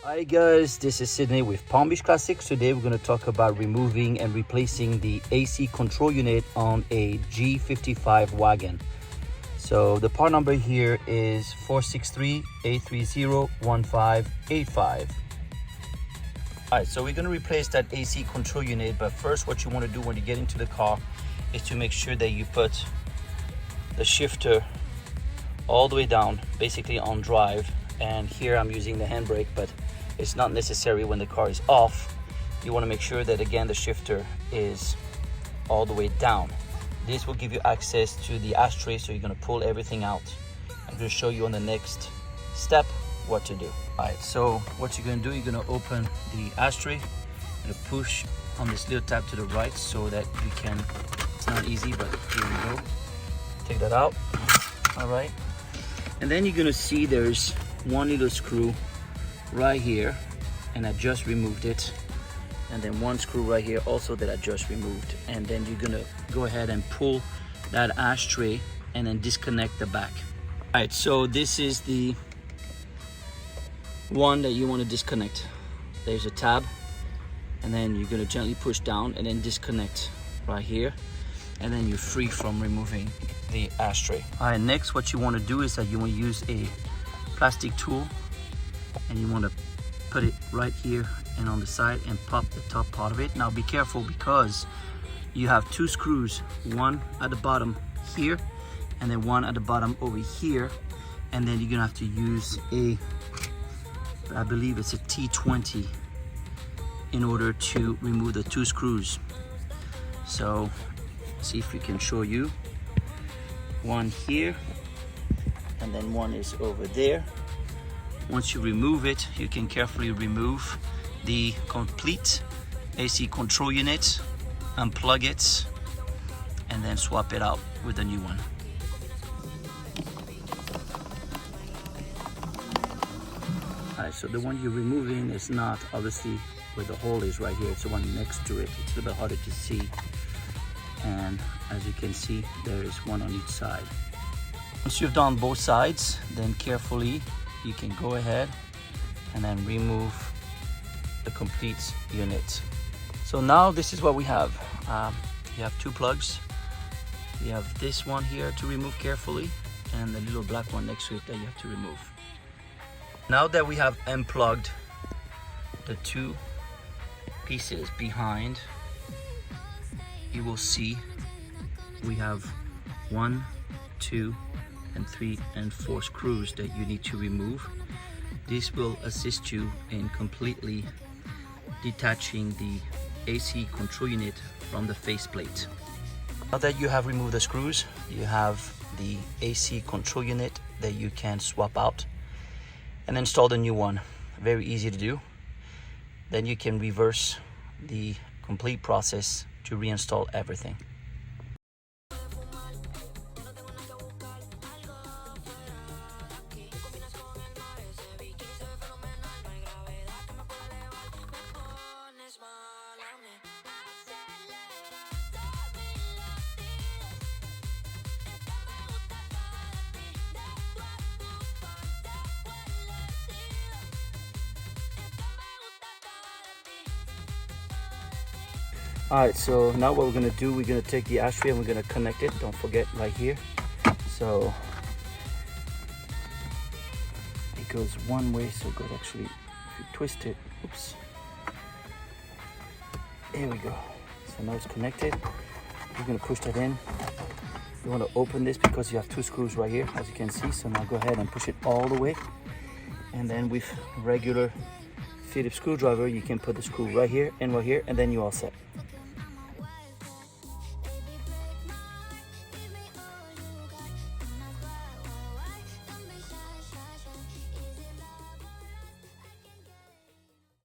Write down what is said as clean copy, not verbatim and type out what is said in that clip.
Hi guys, this is Sydney with Palm Beach Classics. Today we're going to talk about removing and replacing the AC control unit on a G55 wagon. So the part number here is 463-830-1585. Alright, so we're going to replace that AC control unit, but first what you want to do when you get into the car is to make sure that you put the shifter all the way down, basically on drive. And here I'm using the handbrake, but it's not necessary when the car is off. You want to make sure that again the shifter is all the way down. This will give you access to the ashtray, so you're going to pull everything out. I'm going to show you on the next step what to do. Alright, so what you're going to do, you're going to open the ashtray and push on this little tab to the right so that you can, it's not easy, but here we go. Take that out. Alright, and then you're going to see there's one little screw right here, and I just removed it, and then one screw right here also that I just removed. And then you're gonna go ahead and pull that ashtray and then disconnect the back. All right, so this is the one that you want to disconnect. There's a tab, and then you're gonna gently push down and then disconnect right here, and then you're free from removing the ashtray. All right, next what you want to do is that you want to use a plastic tool, and you want to put it right here and on the side and pop the top part of it. Now be careful because you have two screws, one at the bottom here and then one at the bottom over here, and then you're gonna have to use a, I believe it's a T20 in order to remove the two screws. So see if we can show you. One here and then one is over there. Once you remove it, you can carefully remove the complete AC control unit, unplug it, and then swap it out with a new one. Alright, so the one you're removing is not obviously where the hole is right here, it's the one next to it. It's a little bit harder to see, and as you can see, there is one on each side. Once you've done both sides, then carefully you can go ahead and then remove the complete unit. So now this is what we have. You have two plugs. You have this one here to remove carefully, and the little black one next to it that you have to remove. Now that we have unplugged the two pieces behind, you will see we have 1, 2, and 3 and 4 screws that you need to remove. This will assist you in completely detaching the AC control unit from the faceplate. Now that you have removed the screws, you have the AC control unit that you can swap out and install the new one. Very easy to do. Then you can reverse the complete process to reinstall everything. Alright, so now what we're going to do, we're going to take the ashtray and we're going to connect it. Don't forget right here. So it goes one way, so it goes actually, if you twist it, oops. There we go. So now it's connected. You're going to push that in. You want to open this because you have two screws right here, as you can see. So now go ahead and push it all the way. And then with regular Phillips screwdriver, you can put the screw right here, and then you're all set.